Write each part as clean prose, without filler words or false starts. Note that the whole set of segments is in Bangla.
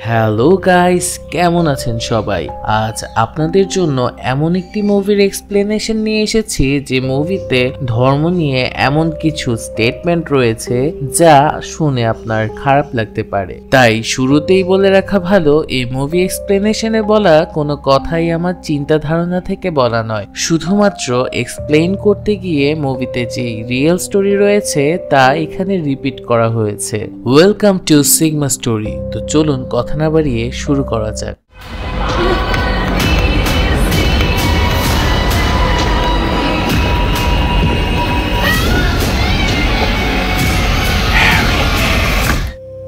হ্যালো গাইস, কেমন আছেন সবাই? আজ আপনাদের জন্য এমন একটি মুভির এক্সপ্লেনেশন নিয়ে এসেছি যে মুভিতে ধর্ম নিয়ে এমন কিছু স্টেটমেন্ট রয়েছে যা শুনে আপনার খারাপ লাগতে পারে। তাই শুরুতেই বলে রাখা ভালো, এই মুভি এক্সপ্লেনেশনে বলা কোনো কথাই আমার চিন্তা ধারণা থেকে বলা নয়, শুধুমাত্র এক্সপ্লেইন করতে গিয়ে মুভিতে যে রিয়েল স্টোরি রয়েছে তা এখানে রিপিট করা হয়েছে। Welcome to sigma story. তো চলুন কথা না বাড়িয়ে শুরু করা যাক।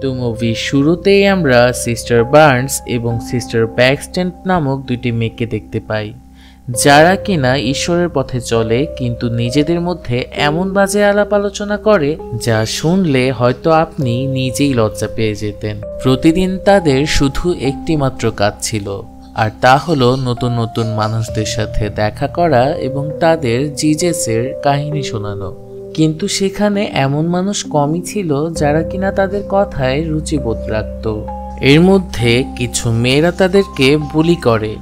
তো মুভির শুরুতেই আমরা সিস্টার বার্নস এবং সিস্টার ব্যাকস্ট্যান্ড নামক দুটি মেয়েকে দেখতে পাই, যারা কিনা ঈশ্বরের পথে চলে কিন্তু নিজেদের মধ্যে এমন বাজে আলাপ আলোচনা করে যা শুনলে হয়তো আপনি নিজেই লজ্জা পেয়ে যেতেন। প্রতিদিন তাদের শুধু একটি মাত্র কাজ ছিল, আর তা হলো নতুন নতুন মানুষদের সাথে দেখা করা এবং তাদের জিজেসের কাহিনী শোনানো। কিন্তু সেখানে এমন মানুষ কমই ছিল যারা কিনা তাদের কথায় রুচিবোধ রাখত। এর মধ্যে কিছু মেয়েরা তাদেরকে বুলি করে,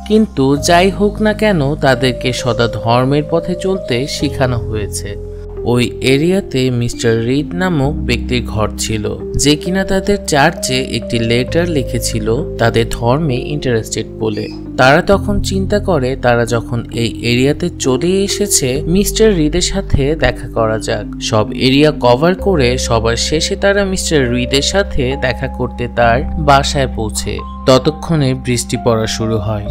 কিন্তু যাই হোক না কেন তাদেরকে সদা ধর্মের পথে চলতে শেখানো হয়েছে। ওই এরিয়াতে মিস্টার রিড নামক ব্যক্তির ঘর ছিল, যে কিনা তাদের চার্চে একটি লেটার লিখেছিল তাদের ধর্মে ইন্টারেস্টেড বলে। তারা তখন চিন্তা করে তারা যখন এই এরিয়াতে চলে এসেছে মিস্টার রিদের সাথে দেখা করা যাক। সব এরিয়া কভার করে সবার শেষে তারা মিস্টার রিদের সাথে দেখা করতে তার বাসায় পৌঁছে। ততক্ষণে বৃষ্টি পড়া শুরু হয়।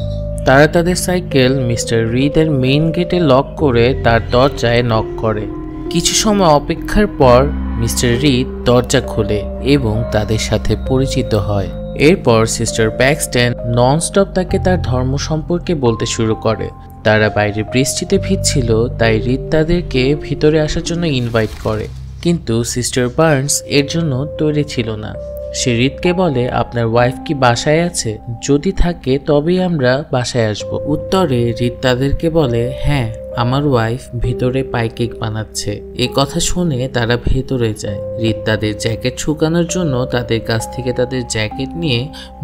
তারা তাদের সাইকেল মিস্টার রিদের মেইন গেটে লক করে তার দরজায় নক করে। কিছু সময় অপেক্ষার পর মিস্টার রিড দরজা খোলে এবং তাদের সাথে পরিচিত হয়। এরপর সিস্টার ব্যাকস্ট্যান্ড ননস্টপ তাকে তার ধর্ম সম্পর্কে বলতে শুরু করে। তারা বাইরে বৃষ্টিতে ভিজছিল, তাই রিড তাদেরকে ভিতরে আসার জন্য ইনভাইট করে, কিন্তু সিস্টার বার্নস এর জন্য তৈরি ছিল না। সে রিদকে বলে, আপনার ওয়াইফ কি বাসায় আছে? যদি থাকে তবেই আমরা বাসায় আসব। উত্তরে রিদ তাদেরকে বলে, হ্যাঁ, আমার ওয়াইফ ভিতরে পাইকেক বানাচ্ছে। এই কথা শুনে তারা ভেতরে যায়। রিদ তাদের জ্যাকেট শুকানোর জন্য তাদের কাছ থেকে তাদের জ্যাকেট নিয়ে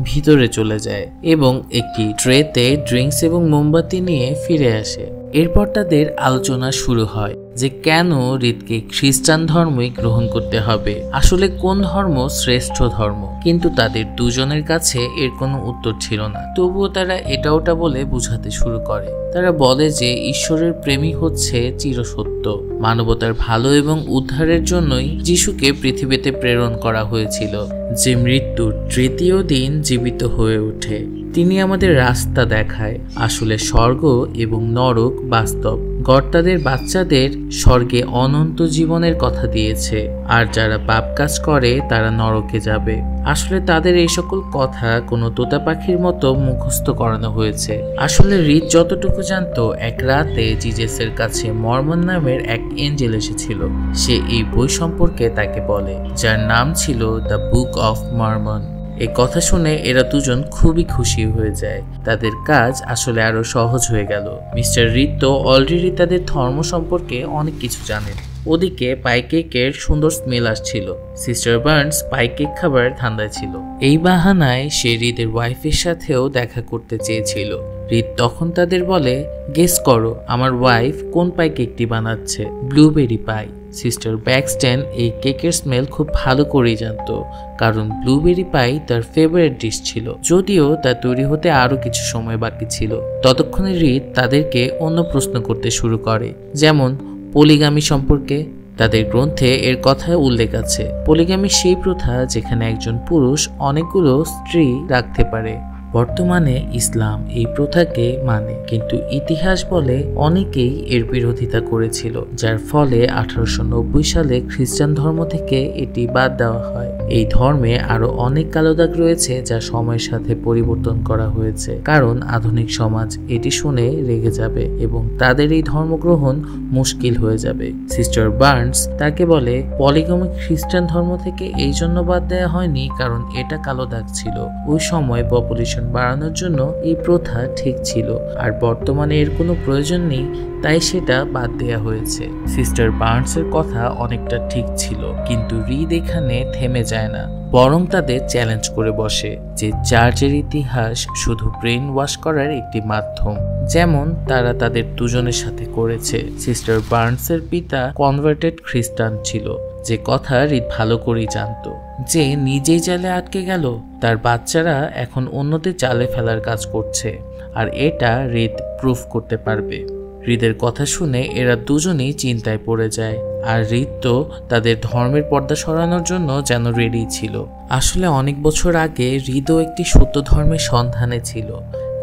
ভিতরে চলে যায় এবং একটি ট্রেতে ড্রিঙ্কস এবং মোমবাতি নিয়ে ফিরে আসে। এরপর তাদের আলোচনা শুরু হয় যে কেন রিদকে খ্রিস্টান ধর্মই গ্রহণ করতে হবে, আসলে কোন ধর্ম শ্রেষ্ঠ ধর্ম। কিন্তু তাদের দুজনের কাছে এর কোনো উত্তর ছিল না। তবুও তারা এটা ওটা বলে বোঝাতে শুরু করে। তারা বলে যে ঈশ্বরের প্রেমই হচ্ছে চিরসত্য, মানবতার ভালো এবং উদ্ধারের জন্যই যিশুকে পৃথিবীতে প্রেরণ করা হয়েছিল, যে মৃত্যুর তৃতীয় দিন জীবিত হয়ে ওঠে। তিনি আমাদের রাস্তা দেখায়। আসলে স্বর্গ এবং নরক বাস্তব। গড তাদের বাচ্চাদের স্বর্গে অনন্ত জীবনের কথা দিয়েছে, আর যারা পাপ কাজ করে তারা নরকে যাবে। আসলে তাদের এই সকল কথা কোনো তোতা পাখির মতো মুখস্থ করানো হয়েছে। আসলে রিড যতটুকু জানতো, এক রাতে জিজেসের কাছে মর্মন নামের এক এঞ্জেল এসেছিল। সে এই বই সম্পর্কে তাকে বলে, যার নাম ছিল দ্য বুক অফ মর্মন। এই কথা শুনে এরা দুজন খুবই খুশি হয়ে যায়। তাদের কাজ আসলে আরো সহজ হয়ে গেল। মিস্টার রিড তো অলরেডি তাদের ধর্ম সম্পর্কে অনেক কিছু জানেন। ওদিকে পাইকেকের সুন্দর স্মেল আসছিল। সিস্টার বার্নস পাইকেক খাবার ধান্দায় ছিল। এই বাহানায় সে রিদের ওয়াইফের সাথেও দেখা করতে চেয়েছিল। রিদ তখন তাদের বলে, গেস করো আমার ওয়াইফ কোন পাইকেকটি বানাচ্ছে। ব্লুবেরি পাই। সিস্টার ব্যাকস্ট্যান্ড এই কেকের স্মেল খুব ভালো করেই জানতো, কারণ ব্লুবেরি পাই তার ফেভারিট ডিশ ছিল, যদিও তা তৈরি হতে আরো কিছু সময় বাকি ছিল। ততক্ষণে রিদ তাদেরকে অন্য প্রশ্ন করতে শুরু করে, যেমন পলিগামি সম্পর্কে। তাদের গ্রন্থে এর কথা উল্লেখ আছে। পলিগামি সেই প্রথা যেখানে একজন পুরুষ অনেকগুলো স্ত্রী রাখতে পারে। বর্তমানে ইসলাম এই প্রথাকে মানে, কিন্তু ইতিহাস বলে অনেকেই এর বিরোধিতা করেছিল, যার ফলে 1890 সালে খ্রিস্টান ধর্ম থেকে এটি বাদ দেওয়া হয়। এই ধর্মে আরো অনেক কালো দাগ রয়েছে যা সময়ের সাথে পরিবর্তন করা হয়েছে, কারণ আধুনিক সমাজ এটি শুনে রেগে যাবে এবং তাদের এই ধর্মগ্রহণ মুশকিল হয়ে যাবে। সিস্টার বার্নস তাকে বলে, পলিগামি খ্রিস্টান ধর্ম থেকে এই জন্য বাদ দেওয়া হয়নি কারণ এটা কালো দাগ ছিল। ওই সময় পপুলেশন বাড়ানোর জন্য এই প্রথা ঠিক ছিল, আর বর্তমানে এর কোনো প্রয়োজন নেই, তাই সেটা বাদ দেওয়া হয়েছে। সিস্টার বার্নসের কথা অনেকটা ঠিক ছিল, কিন্তু রিদ এখানে থেমে চায় না, বরং তাদের চ্যালেঞ্জ করে বসে যে চার্চের ইতিহাস শুধু ব্রেন ওয়াশ করার একটি মাধ্যম, যেমন তারা তাদের দুজনের সাথে করেছে। সিস্টার বার্নসের পিতা কনভার্টেড খ্রিস্টান ছিল, যে কথা রিদ ভালো করেই জানতো, যে নিজেই জালে আটকে গেল, তার বাচ্চারা এখন অন্যদের জালে ফেলার কাজ করছে, আর এটা রিদ প্রুফ করতে পারবে। হৃদের কথা শুনে এরা দুজনেই চিন্তায় পড়ে যায়, আর হৃদ তো তাদের ধর্মের পর্দা সরানোর জন্য যেন রেডি ছিল। আসলে অনেক বছর আগে হৃদও একটি সত্য ধর্মের সন্ধানে ছিল,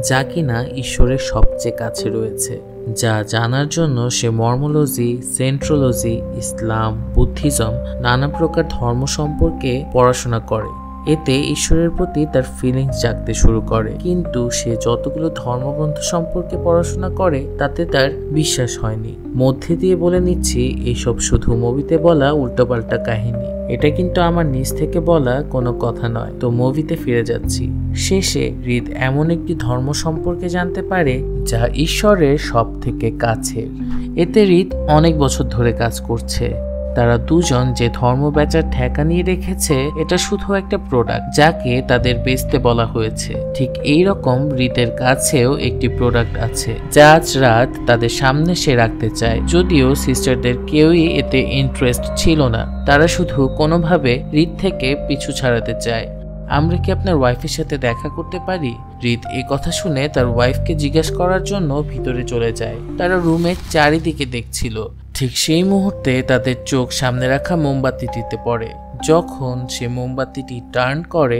যা কিনা ঈশ্বরের সবচেয়ে কাছে রয়েছে, যা জানার জন্য সে মর্মোলজি, সেন্ট্রোলজি, ইসলাম, বুদ্ধিজম, নানা প্রকার ধর্ম সম্পর্কে পড়াশোনা করে। এতে ঈশ্বরের প্রতি তার ফিলিংস জাগতে শুরু করে, কিন্তু সে যতগুলো ধর্মগ্রন্থ সম্পর্কে পড়াশোনা করে তাতে তার বিশ্বাস হয়নি। মধ্যে দিয়ে বলে নিচ্ছি, এইসব শুধু মুভিতে বলা উল্টোপাল্টা কাহিনী, এটা কিন্তু আমার নিজ থেকে বলা কোনো কথা নয়। তো মুভিতে ফিরে যাচ্ছি। শেষে হৃদ এমন একটি ধর্ম সম্পর্কে জানতে পারে যা ঈশ্বরের সব থেকে কাছের। এতে হৃদ অনেক বছর ধরে কাজ করছে। তারা দুজন যে ধর্ম বেচার ঠেকা নিয়ে রেখেছে, এটা শুধু একটা প্রোডাক্ট যাকে তাদের বেচতে বলা হয়েছে। ঠিক এই রকম হৃদের কাছেও একটি প্রোডাক্ট আছে যা আজ রাত তাদের সামনে সে রাখতে চায়। যদিও সিস্টারদের কেউই এতে ইন্টারেস্ট ছিল না, তারা শুধু কোনোভাবে হৃদ থেকে পিছু ছাড়াতে চায়। আমরা কি আপনার ওয়াইফের সাথে দেখা করতে পারি? হৃদ এই কথা শুনে তার ওয়াইফকে জিজ্ঞাসা করার জন্য ভিতরে চলে যায়। তারা রুমের চারিদিকে দেখছিল। ঠিক সেই মুহূর্তে তাদের চোখ সামনে রাখা মোমবাতিটিতে পড়ে। যখন সে মোমবাতিটি টার্ন করে,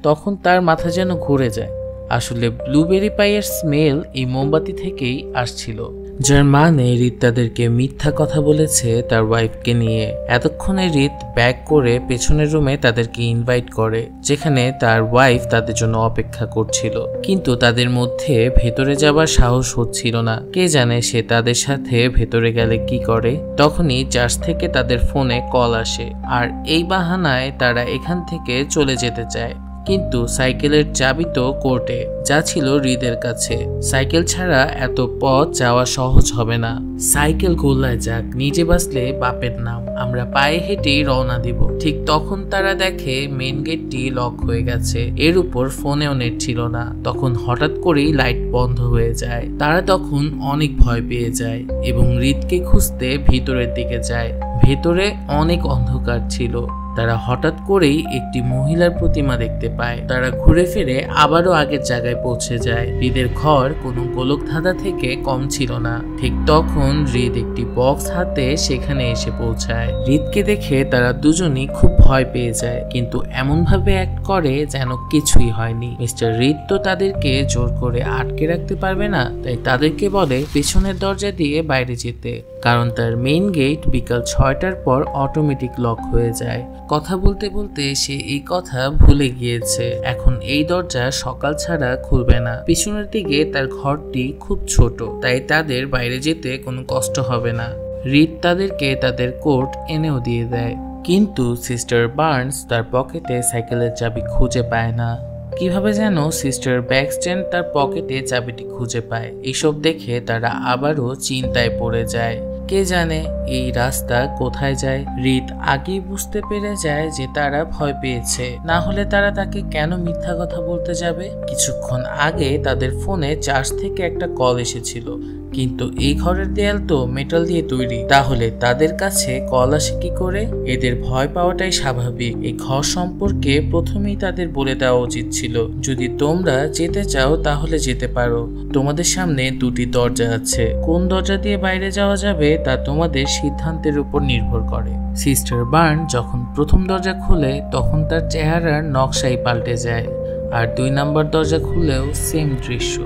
তখন তার মাথা যেন ঘুরে যায়। আসলে ব্লুবেরি পাইয়ের স্মেল এই মোমবাতি থেকেই আসছিল, যার মানে হৃদ তাদেরকে মিথ্যা কথা বলেছে তার ওয়াইফকে নিয়ে। এতক্ষণে হৃদ ব্যাক করে পেছনের রুমে তাদেরকে ইনভাইট করে, যেখানে তার ওয়াইফ তাদের জন্য অপেক্ষা করছিল, কিন্তু তাদের মধ্যে ভেতরে যাবার সাহস হচ্ছিল না। কে জানে সে তাদের সাথে ভেতরে গেলে কি করে। তখনই চার্চ থেকে তাদের ফোনে কল আসে, আর এই বাহানায় তারা এখান থেকে চলে যেতে চায়। কিন্তু সাইকেলের চাবি তো কোর্টে, যা ছিল হৃদের কাছে। সাইকেল ছাড়া এত পথ যাওয়া সহজ হবে না। সাইকেল গোল্লায় যাক, নিজে বাঁচলে বাপের নাম, আমরা পায়ে হেঁটেই রওনা দিব। ঠিক তখন তারা দেখে মেন গেটটি লক হয়ে গেছে, এর উপর ফোনেও নেট ছিল না। তখন হঠাৎ করেই লাইট বন্ধ হয়ে যায়। তারা তখন অনেক ভয় পেয়ে যায় এবং হৃদকে খুঁজতে ভিতরের দিকে যায়। ভেতরে অনেক অন্ধকার ছিল। তারা হঠাৎ করেই একটি মহিলার প্রতিমা দেখতে পায়। তারা ঘুরে ফিরে আবারও আগের জায়গায় পৌঁছে যায়। হৃদের ঘর কোনো গোলকধাঁধা থেকে কম ছিল না। ঠিক তখন হৃদ একটি বক্স হাতে সেখানে এসে পৌঁছায়। হৃদকে দেখে তারা দুজনই খুব ভয় পেয়ে যায়, কিন্তু এমন ভাবে অ্যাক্ট করে যেন কিছুই হয়নি। মিস্টার হৃদ তো তাদেরকে জোর করে আটকে রাখতে পারবে না, তাই তাদেরকে বলে পেছনের দরজা দিয়ে বাইরে যেতে, কারণ তার মেইন গেট বিকাল 6টার পর অটোমেটিক লক হয়ে যায়। কথা বলতে বলতে সে এই কথা ভুলে গিয়েছে। এখন এই দরজা সকাল ছাড়া খুলবে না। পিছনের দিকে তার ঘরটি খুব ছোট, তাই তাদের বাইরে যেতে কোনো কষ্ট হবে না। হৃদ তাদেরকে তাদের কোট এনেও দিয়ে দেয়, কিন্তু সিস্টার বার্নস তার পকেটে সাইকেলের চাবি খুঁজে পায় না। কিভাবে যেন সিস্টার ব্যাকস্ট্যান্ড তার পকেটে চাবিটি খুঁজে পায়। এসব দেখে তারা আবারও চিন্তায় পড়ে যায়। কে জানে এই রাস্তা কোথায় যায়। হৃদ আগেই বুঝতে পেরে যায় যে তারা ভয় পেয়েছে, না হলে তারা তাকে কেন মিথ্যা কথা বলতে যাবে। কিছুক্ষণ আগে তাদের ফোনে চার্চ থেকে একটা কল এসেছিল, কিন্তু এই ঘরের দেয়াল তো মেটাল দিয়ে তৈরি, তাহলে তাদের কাছে কল আসে কি করে? এদের ভয় পাওয়াটাই স্বাভাবিক। এই ঘর সম্পর্কে প্রথমেই তাদের বলে দেওয়া উচিত ছিল, যদি তোমরা যেতে চাও তাহলে যেতে পারো, তোমাদের সামনে দুটি দরজা আছে, কোন দরজা দিয়ে বাইরে যাওয়া যাবে তা তোমাদের সিদ্ধান্তের উপর নির্ভর করে। সিস্টার বার্ন যখন প্রথম দরজা খুলে তখন তার চেহারার নকশাই পাল্টে যায়, আর 2 নম্বর দরজা খুলেও সেম দৃশ্য।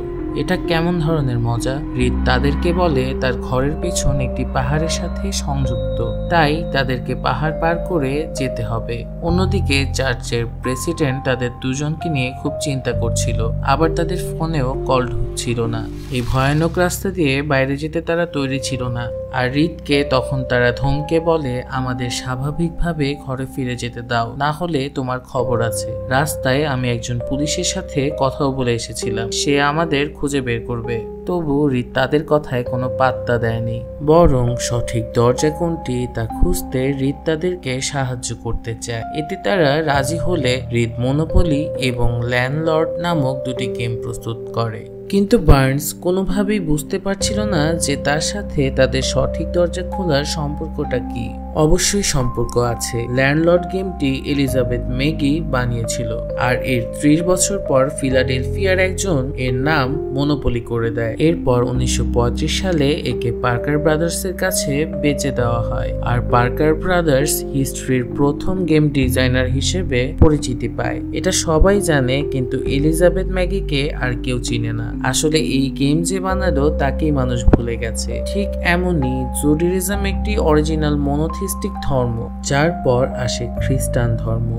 এটা কেমন ধরনের মজা? হৃদ তাদেরকে বলে তার ঘরের পেছন একটি পাহাড়ের সাথে সংযুক্ত, তাই তাদেরকে পাহাড় পার করে যেতে হবে। অন্যদিকে চার্চের প্রেসিডেন্ট তাদের দুজনকে নিয়ে খুব চিন্তা করছিল, আবার তাদের ফোনেও কল ঢুকছিল না। এই ভয়ানক রাস্তা দিয়ে বাইরে যেতে তারা তৈরি ছিল না। আর হৃদকে তখন তারা ধমকে বলে, আমাদের স্বাভাবিকভাবে ঘরে ফিরে যেতে দাও, না হলে তোমার খবর আছে। রাস্তায় আমি একজন পুলিশের সাথে কথাও বলে এসেছিলাম, সে আমাদের খুঁজে বের করবে। তবু রিদ তাদের কথায় কোনো পাত্তা দেয়নি, বরং সঠিক দরজা কোনটি তা খুঁজতে রিদ তাদেরকে সাহায্য করতে চায়। এতে তারা রাজি হলে রিদ মনোপলি এবং ল্যান্ডলর্ড নামক দুটি গেম প্রস্তুত করে। কিন্তু বার্নস কোনোভাবেই বুঝতে পারছিল না যে তার সাথে তাদের সঠিক দরজা খোলার সম্পর্কটা কি। অবশ্যই সম্পর্ক আছে। ল্যান্ডলর্ড গেমটি এলিজাবেথ ম্যাগি বানিয়েছিল, আর এর 30 বছর পর ফিলাডেলফিয়ার একজন এর নাম মনোপলি করে দেয়। এরপর 1935 সালে একে পার্কার ব্রাদার্সের কাছে বেচে দেওয়া হয়, আর পার্কার ব্রাদার্স হিস্ট্রির প্রথম গেম ডিজাইনার হিসেবে পরিচিতি পায়। এটা সবাই জানে, কিন্তু এলিজাবেথ ম্যাগিকে আর কেউ চিনে না। আসলে এই গেম যে বানালো তাকেই মানুষ ভুলে গেছে। ঠিক এমনই জুডাইজম একটি অরিজিনাল মনোথিস্টিক ধর্ম, যার পর আসে খ্রিস্টান ধর্ম,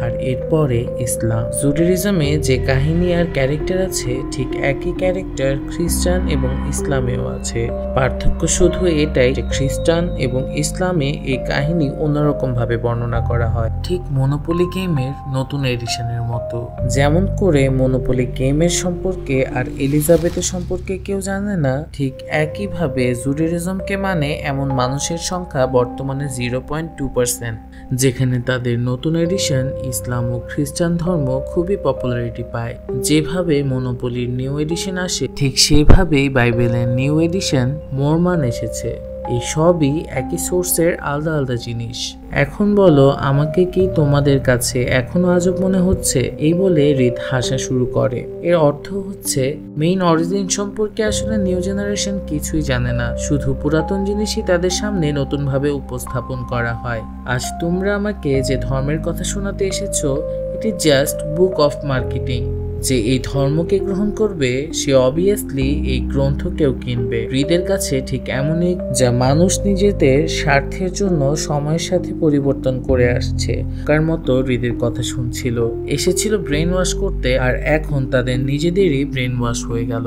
আর এরপরে ইসলাম। জুডাইজমে যে কাহিনী আর ক্যারেক্টার আছে ঠিক একই ক্যারেক্টার খ্রিস্টান এবং ইসলামেও আছে। পার্থক্য শুধু এটাই যে খ্রিস্টান এবং ইসলামে এই কাহিনী অন্যরকম ভাবে বর্ণনা করা হয়, ঠিক মনোপলি গেমের নতুন এডিশনের মতো। যেমন করে মনোপলি গেমের সম্পর্কে আর এলিজাবেথের সম্পর্কে কেউ জানে না, ঠিক একইভাবে জুডাইজমকে মানে এমন মানুষের সংখ্যা বর্তমানে 0.2%, যেখানে তাদের নতুন এডিশন ইসলাম ও খ্রিস্টান ধর্ম খুবই পপুলারিটি পায়। যেভাবে মনোপলির নিউ এডিশন আসে ঠিক সেভাবেই বাইবেলের নিউ এডিশন মোরমান এসেছে। এই সবই একই সোর্সের আলাদা আলাদা জিনিস। এখন বলো, আমাকে কি তোমাদের কাছে এখনো আজব মনে হচ্ছে? এই বলে রিদ হাসা শুরু করে। এর অর্থ হচ্ছে মেইন অরিজিন সম্পর্কে আসলে নিউ জেনারেশন কিছুই জানে না, শুধু পুরাতন জিনিসই তাদের সামনে নতুন ভাবে উপস্থাপন করা হয়। আজ তোমরা আমাকে যে ধর্মের কথা শোনাতে এসেছো, it is just book of marketing. যে এই ধর্মকে গ্রহণ করবে সে অবভিয়াসলি এই গ্রন্থকেও কিনবে। হৃদের কাছে ঠিক এমনই, যা মানুষ নিজেদের স্বার্থের জন্য সময়ের সাথে পরিবর্তন করে আসছে। কার মতো হৃদের কথা শুনছিল, এসেছিল ব্রেন ওয়াশ করতে, আর এখন তাদের নিজেদেরই ব্রেন ওয়াশ হয়ে গেল।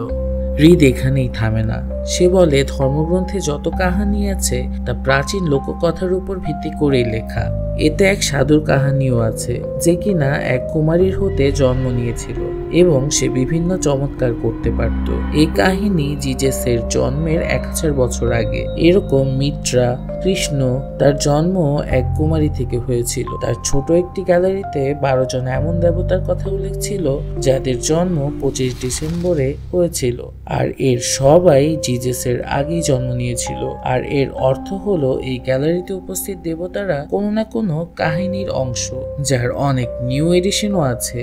হৃদ এখানেই থামে না। সে বলে ধর্মগ্রন্থে যত কাহিনী আছে তা প্রাচীন লোককথার উপর ভিত্তি করেই লেখা। এতে এক সাধুর কাহিনীও আছে, যে কিনা এক কুমারীর হতে জন্ম নিয়েছিল এবং সে বিভিন্ন চমৎকার করতে পারত। এই কাহিনী জিজেসের জন্মের 1000 বছর আগে। এরকম মিত্রা কৃষ্ণ, তার জন্ম এক কুমারী থেকে হয়েছিল। তার ছোট একটি গ্যালারিতে 12 জন এমন দেবতার কথা উল্লেখ ছিল যাদের জন্ম 25 ডিসেম্বরে হয়েছিল, আর এর সবাই জিজেসের আগেই জন্ম নিয়েছিল। আর এর অর্থ হলো এই গ্যালারিতে উপস্থিত দেবতারা কোনো না কোনো কাহিনীর অংশ, যার অনেক নিউ এডিশনও আছে।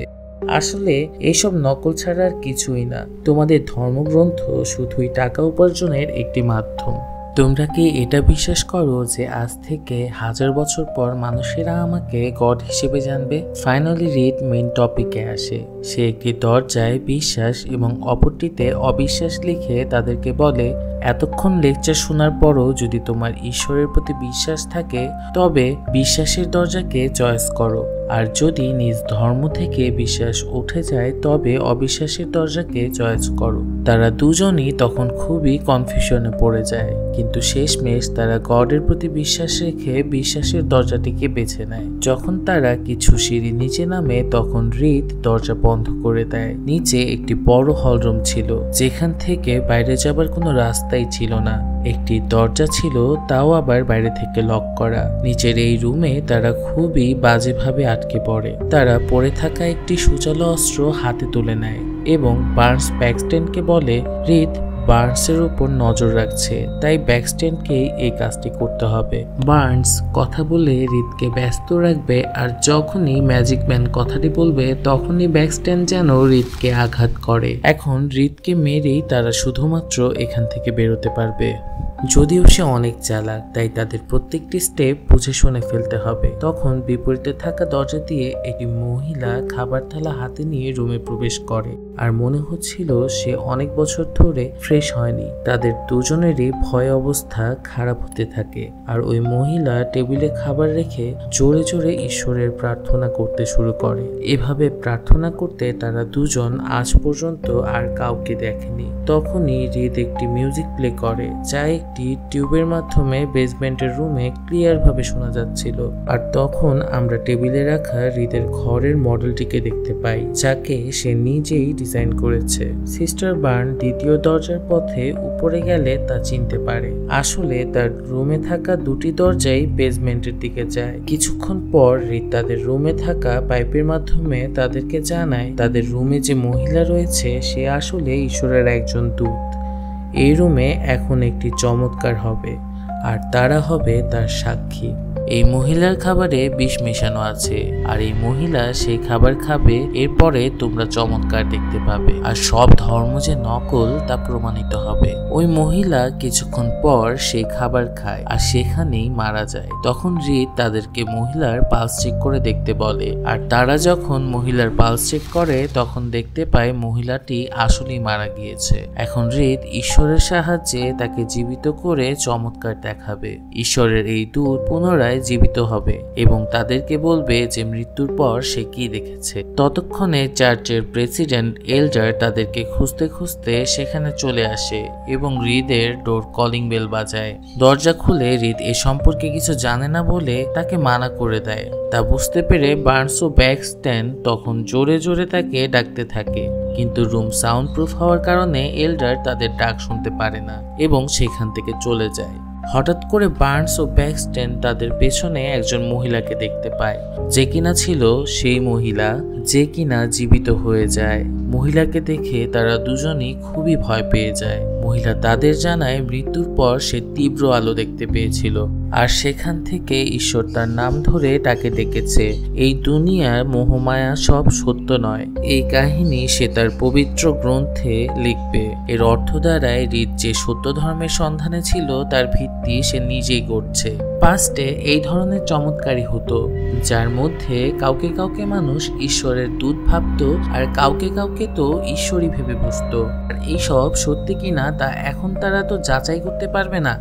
আসলে এইসব নকল ছাড়া আর কিছুই না। তোমাদের ধর্মগ্রন্থ শুধুই টাকা উপার্জনের একটি মাধ্যম। তোমরা কি এটা বিশ্বাস করো যে আজ থেকে 1000 বছর পর মানুষেরা আমাকে গড হিসেবে জানবে? ফাইনালি রিড মেইন টপিকে আসে। সে একটি দরজায় বিশ্বাস এবং অপরটিতে অবিশ্বাস লিখে তাদেরকে বলে, এতক্ষণ লেকচার শোনার পরও যদি তোমার ঈশ্বরের প্রতি বিশ্বাস থাকে তবে বিশ্বাসের দরজাকে চয়েস করো, আর যদি নিজ ধর্ম থেকে বিশ্বাস উঠে যায় তবে অবিশ্বাসের দরজাকে চয়েস করো। তারা দুজনই তখন খুবই কনফিউশনে পড়ে যায়, কিন্তু শেষমেশ তারা গডের প্রতি বিশ্বাস রেখে বিশ্বাসের দরজাটিকে বেছে নেয়। যখন তারা কিছু সিঁড়ি নিচে নামে তখন রিদ দরজা বন্ধ করে দেয়। নিচে একটি বড় হলরুম ছিল, যেখান থেকে বাইরে যাবার কোনো রাস্তাই ছিল না। একটি দরজা ছিল, তাও আবার বাইরে থেকে লক করা। নিচের এই রুমে তারা খুবই বাজেভাবে আটকে পড়ে। তারা পড়ে থাকা একটি সূচালো অস্ত্র হাতে তুলে নেয় এবং বার্নস ব্যাকস্ট্যান্ডকে বলে রিদ বার্নসের উপর নজর রাখছে, তাই ব্যাকস্ট্যান্ডকেই এই কাজটি করতে হবে। বার্নস কথা বলে রিদকে ব্যস্ত রাখবে, আর যখনই ম্যাজিক ম্যান কথাটি বলবে তখনই ব্যাকস্ট্যান্ড যেন রিদকে আঘাত করে। এখন রিদকে মেরেই তারা শুধুমাত্র এখান থেকে বেরোতে পারবে। যদিও সে অনেক চালাক, তাই তাদের প্রত্যেকটি স্টেপ বুঝে শুনে ফেলতে হবে। তখন বিপরীতে থাকা দরজা দিয়ে একটি মহিলা খাবার থালা হাতে নিয়ে রুমে প্রবেশ করে, আর মনে হচ্ছিল সে অনেক বছর ধরে ফ্রেশ হয়নি। তাদের দুজনেরই ভয় অবস্থা খারাপ হতে থাকে, আর ওই মহিলা টেবিলে খাবার রেখে জোরে জোরে ঈশ্বরের প্রার্থনা করতে শুরু করে। এভাবে প্রার্থনা করতে তারা দুজন আজ পর্যন্ত আর কাউকে দেখেনি। তখনই রিদ একটি মিউজিক প্লে করে, যা একটি একটি টিউবের মাধ্যমে বেসমেন্টের রুমে ক্লিয়ারভাবে শোনা যাচ্ছিল। আর তখন আমরা টেবিলে রাখা হৃদের ঘরের মডেলটিকে দেখতে পাই, যাকে সে নিজেই ডিজাইন করেছে। সিস্টার বার্ন দ্বিতীয় দরজার পথে উপরে গেলে তা চিনতে পারে। আসলে তার রুমে থাকা দুটি দরজাই বেসমেন্টের দিকে যায়। কিছুক্ষণ পর হৃদ তাদের রুমে থাকা পাইপের মাধ্যমে তাদেরকে জানায় তাদের রুমে যে মহিলা রয়েছে সে আসলে ঈশ্বরের একজন দূত। এই রুমে এখন একটি চমৎকার হবে, আর তারা হবে তার সাক্ষী। এই মহিলার খাবারে বিষ মেশানো আছে, আর এই মহিলা সেই খাবার খাবে। এরপরে তোমরা চমৎকার দেখতে পাবে, আর সব ধর্ম যে নকল তা প্রমাণিত হবে। ওই মহিলা কিছুক্ষণ পর সেই খাবার খায় আর সেখানেই মারা যায়। তখন হৃদ তাদেরকে মহিলার পালস চেক করে দেখতে বলে, আর তারা যখন মহিলার পালস চেক করে তখন দেখতে পায় মহিলাটি আসলেই মারা গিয়েছে। এখন হৃদ ঈশ্বরের সাহায্যে তাকে জীবিত করে চমৎকার দেখাবে। ঈশ্বরের এই দূত পুনরায় জীবিত হবে এবং তাদেরকে বলবে যে মৃত্যুর পর সে কি দেখেছে। ততক্ষণে চার্চের প্রেসিডেন্ট এল্ডার তাদেরকে খুঁজতে খুঁজতে সেখানে চলে আসে এবং হৃদের ডোর কলিং বেল বাজায়। দরজা খুলে হৃদ এ সম্পর্কে কিছু জানে না বলে তাকে মানা করে দেয়। তা বুঝতে পেরে বার্নস ও ব্যাকস্ট্যান্ড তখন জোরে জোরে তাকে ডাকতে থাকে, কিন্তু রুম সাউন্ড প্রুফ হওয়ার কারণে এল্ডার তাদের ডাক শুনতে পারে না এবং সেখান থেকে চলে যায়। হঠাৎ করে বার্নস ও ব্যাকস্ট্যান্ড তাদের পেছনে একজন মহিলাকে দেখতে পায়, যে কিনা ছিল সেই মহিলা যে কিনা জীবিত হয়ে যায়। মহিলাকে দেখে তারা দুজনই খুবই ভয় পেয়ে যায়। মহিলা তাদের জানায় মৃত্যুর পর সে তীব্র আলো দেখতে পেয়েছিল, আর সেখান থেকে ঈশ্বর তার নাম ধরে তাকে ডেকেছে। এই দুনিয়ার মোহমায়া সব সত্য নয়, এই কাহিনী সে তার পবিত্র গ্রন্থে লিখবে। এর অর্থ দ্বারায় হৃদ যে সত্য ধর্মের সন্ধানে ছিল তার ভিত্তি সে নিজেই গড়ছে। পাস্টে এই ধরনের চমৎকারই হতো, যার মধ্যে কাউকে কাউকে মানুষ ঈশ্বরের দূত ভাবত, আর কাউকে কাউকে তো ঈশ্বরই ভেবে বসত। আর এইসব সত্যি কিনা তা এখন তারা তো যাচাই করতে পারবে না,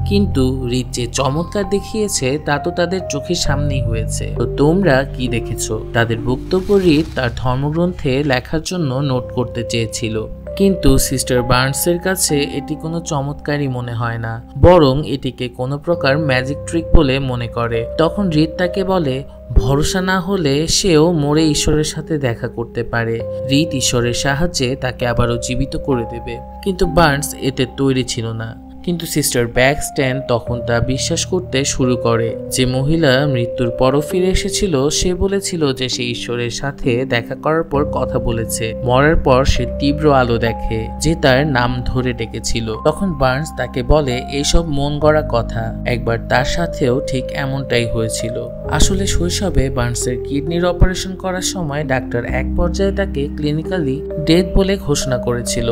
কিন্তু হৃদ যে চমৎকার দেখিয়েছে তা তো তাদের চোখের সামনেই হয়েছে। তো তোমরা কি দেখেছো? তাদের বক্তব্য হৃদ তার ধর্মগ্রন্থে লেখার জন্য নোট করতে চেয়েছিল, কিন্তু সিস্টার বার্নসের কাছে এটি কোনো চমৎকারই মনে হয় না, বরং এটিকে কোনো প্রকার ম্যাজিক ট্রিক বলে মনে করে। তখন হৃদ তাকে বলে ভরসা না হলে সেও মরে ঈশ্বরের সাথে দেখা করতে পারে। হৃদ ঈশ্বরের সাহায্যে তাকে আবারও জীবিত করে দেবে, কিন্তু বার্নস এতে তৈরি ছিল না। কিন্তু সিস্টার ব্যাকস্ট্যান্ড তখন তা বিশ্বাস করতে শুরু করে। যে মহিলা মৃত্যুর পরও ফিরে এসেছিল সে বলেছিল যে সে ঈশ্বরের সাথে দেখা করার পর কথা বলেছে। মরার পর সে তীব্র আলো দেখে যে তার নাম ধরে ডেকেছিল। তখন বার্নস তাকে বলে এইসব মন গড়া কথা, একবার তার সাথেও ঠিক এমনটাই হয়েছিল। আসলে শৈশবে বার্নসের কিডনির অপারেশন করার সময় ডাক্তার এক পর্যায়ে তাকে ক্লিনিক্যালি ডেথ বলে ঘোষণা করেছিল।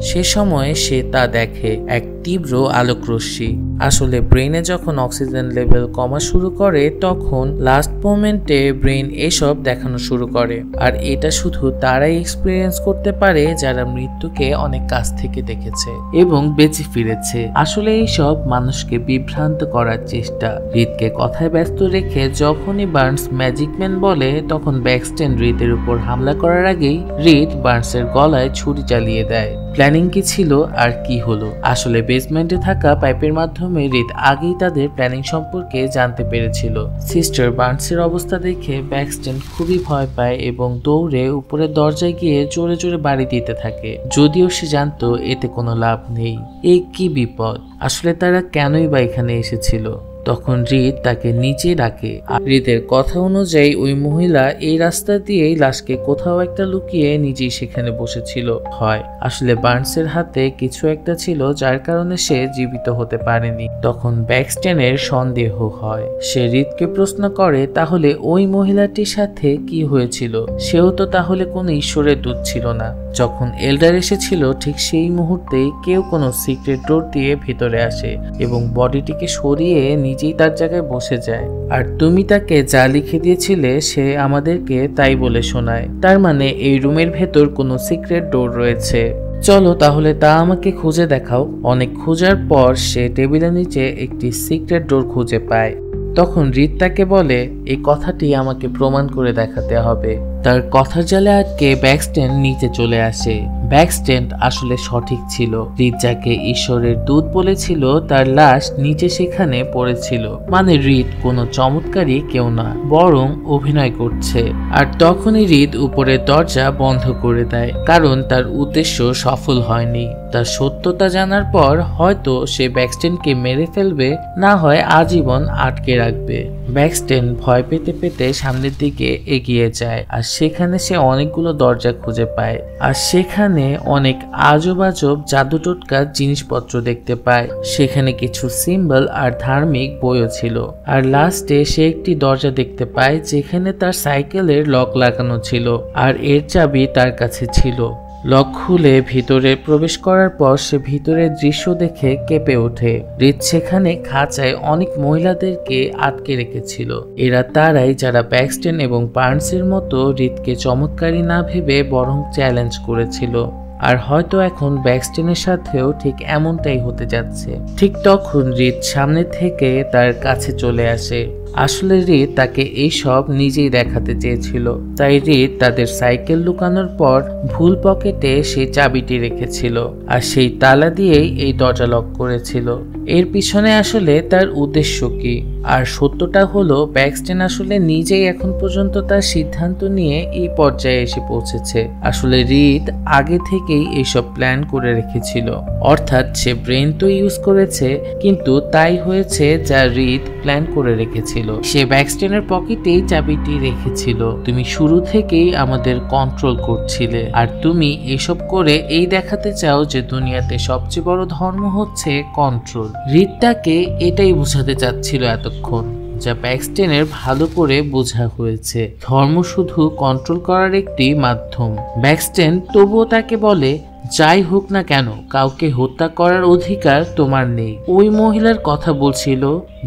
সে সময় সে তা দেখে, এক তীব্র আলোকরশ্মি। আসলে ব্রেনে যখন অক্সিজেন লেভেল কমা শুরু করে তখন লাস্ট মোমেন্টে ব্রেন এসব দেখানো শুরু করে। আর এটা শুধু তারাই এক্সপিরিয়েন্স করতে পারে যারা মৃত্যুকে অনেক কাছ থেকে দেখেছে এবং বেঁচে ফিরেছে। আসলে এইসব মানুষকে বিভ্রান্ত করার চেষ্টা। হৃদকে কথায় ব্যস্ত রেখে যখনই বার্নস ম্যাজিক ম্যান বলে তখন ব্যাকস্ট্যান্ড হৃদের উপর হামলা করার আগেই হৃদ বার্নসের গলায় ছুরি চালিয়ে দেয়। প্ল্যানিং কি ছিল আর কি হলো? আসলে বেসমেন্টে থাকা পাইপের মাধ্যমে হৃদ আগেই তাদের প্ল্যানিং সম্পর্কে জানতে পেরেছিল। সিস্টার বার্নসের অবস্থা দেখে ব্যাকস্ট্যান্ড খুবই ভয় পায় এবং দৌড়ে উপরের দরজায় গিয়ে জোরে জোরে বাড়ি দিতে থাকে, যদিও সে জানতো এতে কোনো লাভ নেই। এই কি বিপদ! আসলে তারা কেনই বা এখানে এসেছিল? তখন হৃদ তাকে নিচে ডাকে। আর হৃদের কথা অনুযায়ী ওই মহিলা এই রাস্তা দিয়েই লাশকে কোথাও একটা লুকিয়ে নিজেই সেখানে বসেছিল। হয় আসলে বার্নসের হাতে কিছু একটা ছিল যার কারণে সে জীবিত হতে পারেনি। তখন ব্যাকস্ট্যান্ডের সন্দেহ হয়। সে হৃদকে প্রশ্ন করে তাহলে ওই মহিলাটির সাথে কি হয়েছিল? সেও তো তাহলে কোনো ঈশ্বরের দূত ছিল না। যখন এল্ডার এসেছিল ঠিক সেই মুহূর্তেই কেউ কোনো সিক্রেট ডোর দিয়ে ভিতরে আসে এবং বডিটিকে সরিয়ে নিজেই তার জায়গায় বসে যায়। আর তুমি তাকে যা লিখে দিয়েছিলে সে আমাদেরকে তাই বলে শোনায়। তার মানে এই রুমের ভেতর কোনো সিক্রেট ডোর রয়েছে। চলো তাহলে তা আমাকে খুঁজে দেখাও। অনেক খোঁজার পর সে টেবিলের নিচে একটি সিক্রেট ডোর খুঁজে পায়। তখন হৃদ তাকে বলে এই কথাটি আমাকে প্রমাণ করে দেখাতে হবে। তার কথার জালে আটকে ব্যাকস্ট্যান্ড নিচে চলে আসে। ব্যাকস্ট্যান্ড আসলে সঠিক ছিল। রিদ যাকে ঈশ্বরের দূত বলেছিল তার লাশ নিচে সেখানে পড়েছিল। মানে রিদ কোনো চমৎকারী কেউ না, বরং অভিনয় করছে। আর তখনই রিদ উপরের দরজা বন্ধ করে দেয়, কারণ তার উদ্দেশ্য সফল হয়নি। তার সত্যতা জানার পর হয়তো সে ব্যাকস্ট্যান্ডকে মেরে ফেলবে, না হয় আজীবন আটকে রাখবে। ব্যাকস্ট্যান্ড ভয় পেতে পেতে সামনের দিকে এগিয়ে যায়, আর সেখানে সে অনেকগুলো দরজা খুঁজে পায়। আর সেখানে অনেক আজব আজব জাদু টোটকার জিনিসপত্র দেখতে পায়। সেখানে কিছু সিম্বল আর ধার্মিক বইও ছিল। আর লাস্টে সে একটি দরজা দেখতে পায় যেখানে তার সাইকেলের লক লাগানো ছিল, আর এর চাবি তার কাছে ছিল। লক খুলে ভিতরে প্রবেশ করার পর সে ভিতরের দৃশ্য দেখে কেঁপে ওঠে। রিদ সেখানে খাঁচায় অনেক মহিলাদেরকে আটকে রেখেছিল। এরা তারাই যারা ব্যাকস্ট্যান্ড এবং বার্নসের মতো রিদকে চমৎকারী না ভেবে বরং চ্যালেঞ্জ করেছিল। আর হয়তো এখন ব্যাকস্ট্যান্ডের সাথেও ঠিক এমনটাই হতে যাচ্ছে। ঠিক তখন রিদ সামনে থেকে তার কাছে চলে আসে। আসলে রিদ তাকে এইসব নিজেই দেখাতে চেয়েছিল। তাই রিদ তাদের সাইকেল লুকানোর পর ভুল পকেটে সেই চাবিটি রেখেছিল, আর সেই তালা দিয়েই এই দরজা লক করেছিল। এর পিছনে আসলে তার উদ্দেশ্য কি? আর সত্যটা হলো ব্যাকস্ট্যান্ড আসলে নিজেই এখন পর্যন্ত তার সিদ্ধান্ত নিয়ে এই পর্যায়ে এসে পৌঁছেছে। আসলে রিদ আগে থেকেই এইসব প্ল্যান করে রেখেছিল, অর্থাৎ সে ব্রেন তো ইউজ করেছে, কিন্তু তাই হয়েছে যা রিদ প্ল্যান করে রেখেছিল। সে ব্যাকস্ট্যান্ডের পকেটেই চাবিটি রেখেছিল। তুমি শুরু থেকেই আমাদের কন্ট্রোল করছিলে, আর তুমি এসব করে এই দেখাতে চাও যে দুনিয়াতে সবচেয়ে বড় ধর্ম হচ্ছে কন্ট্রোল। রিদ তাকে এটাই বোঝাতে চাচ্ছিল এতক্ষণ, যা ব্যাকস্ট্যান্ডের ভালো করে বোঝা হয়েছে। ধর্ম শুধু কন্ট্রোল করার একটি মাধ্যম। ব্যাকস্ট্যান্ড তবুও তাকে বলে, যাই হোক না কেন কাউকে হত্যা করার অধিকার তোমার নেই। ওই মহিলার কথা বলছিল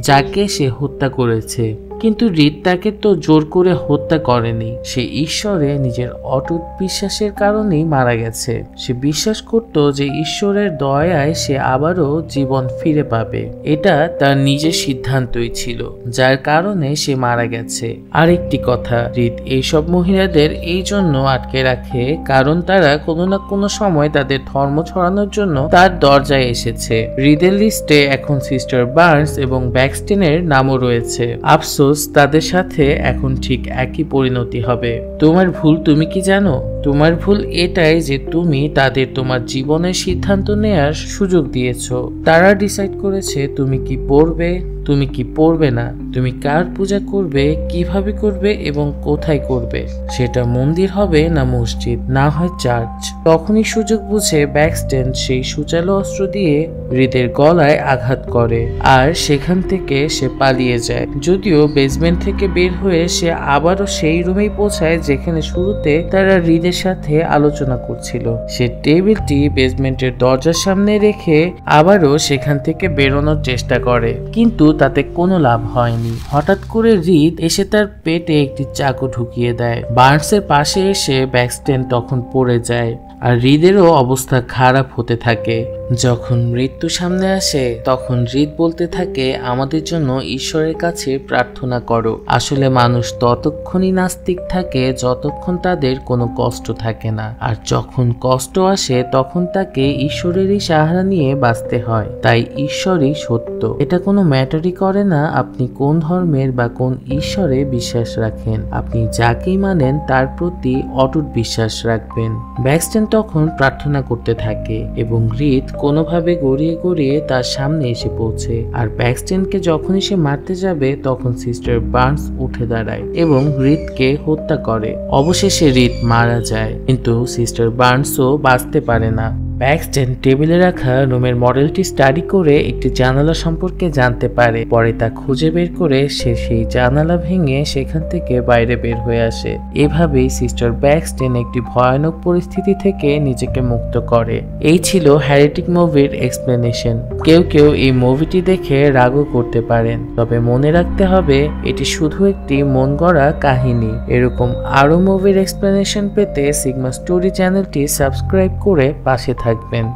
যাকে সে হত্যা করেছে, কিন্তু রিদ তাকে তো জোর করে হত্যা করেনি। সে ঈশ্বরে নিজের অটুট বিশ্বাসের কারণেই মারা গেছে। সে বিশ্বাস করত যে ঈশ্বরের দয়ায় সে আবারও জীবন ফিরে পাবে। এটা তার নিজের সিদ্ধান্তই ছিল, যার কারণে সে মারা গেছে। আরেকটি কথা, রিদ এইসব মহিলাদের এই জন্য আটকে রাখে কারণ তারা কোনো না কোনো সময় তাদের ধর্ম ছড়ানোর জন্য তার দরজায় এসেছে। রিদের লিস্টে এখন সিস্টার বার্নস এবং ব্যাকস্ট্যান্ডের নামও রয়েছে। আফসোস তাদের সাথে এখন ঠিক একই পরিণতি হবে। তোমার ভুল তুমি কি জানো? তোমার ভুল এটাই যে তুমি তাদের তোমার জীবনের সিদ্ধান্ত নেয়ার সুযোগ দিয়েছো। তারা ডিসাইড করেছে তুমি কি পড়বে, তুমি কি পড়বে না, তুমি কার পূজা করবে, কিভাবে করবে এবং কোথায় করবে। সেটা মন্দির হবে না মসজিদ, না হয় চার্চ। তখনই সুযোগ বুঝে ব্যাকস্ট্যান্ড সেই সুচালো অস্ত্র দিয়ে রিদের গলায় আঘাত করে, আর সেখান থেকে সে পালিয়ে যায়। যদিও বেসমেন্ট থেকে বের হয়ে সে আবারও সেই রুমেই পৌঁছায় যেখানে শুরুতে তারা রিদের সাথে আলোচনা করছিল। সে টেবিলটি বেসমেন্টের দরজার সামনে রেখে আবারও সেখান থেকে বেরোনোর চেষ্টা করে, কিন্তু তাতে কোনো লাভ হয়নি। হঠাৎ করে রিদ এসে তার পেটে একটি চাকু ঢুকিয়ে দেয়। বার্নসের পাশে এসে ব্যাকস্ট্যান্ড তখন পড়ে যায়, আর রিদেরও অবস্থা খারাপ হতে থাকে। যখন মৃত্যু সামনে আসে তখন রিদ বলতে থাকে, আমাদের জন্য ঈশ্বরের কাছে প্রার্থনা করো। আসলে মানুষ ততক্ষণই নাস্তিক থাকে যতক্ষণ তাদের কোনো কষ্ট থাকে না, আর যখন কষ্ট আসে তখন তাকে ঈশ্বরেরই সাহারা নিয়ে বাঁচতে হয়। তাই ঈশ্বরই সত্য। এটা কোনো ম্যাটারই করে না আপনি কোন ধর্মের বা কোন ঈশ্বরে বিশ্বাস রাখেন, আপনি যাকেই মানেন তার প্রতি অটুট বিশ্বাস রাখবেন। ব্যাকস্ট্যান্ড তখন প্রার্থনা করতে থাকে এবং রিদ কোনোভাবে গড়িয়ে গড়িয়ে তার সামনে এসে পৌঁছে। আর ব্যাকস্ট্যান্ডকে যখনই সে মারতে যাবে তখন সিস্টার বার্নস উঠে দাঁড়ায় এবং রিদকে হত্যা করে। অবশেষে রিদ মারা যায়, কিন্তু সিস্টার বার্নসও বাঁচতে পারে না। ব্যাকস্ট্যান্ড টেবিলে রাখা রুমের মডেলটি স্টাডি করে একটি জানালা সম্পর্কে জানতে পারে। পরে তা খুঁজে বের করে সে সেই জানালা ভেঙে সেখান থেকে বাইরে বের হয়ে আসে। এভাবেই সিস্টার ব্যাকস্ট্যান্ড একটি ভয়ানক পরিস্থিতি থেকে নিজেকে মুক্ত করে। এই ছিল হেরেটিক মুভির এক্সপ্লেনেশন। কেউ কেউ এই মুভিটি দেখে রাগও করতে পারেন, তবে মনে রাখতে হবে এটি শুধু একটি মন গড়া কাহিনী। এরকম আরো মুভির এক্সপ্লেনেশন পেতে সিগমা স্টোরি চ্যানেলটি সাবস্ক্রাইব করে পাশে থাকবেন।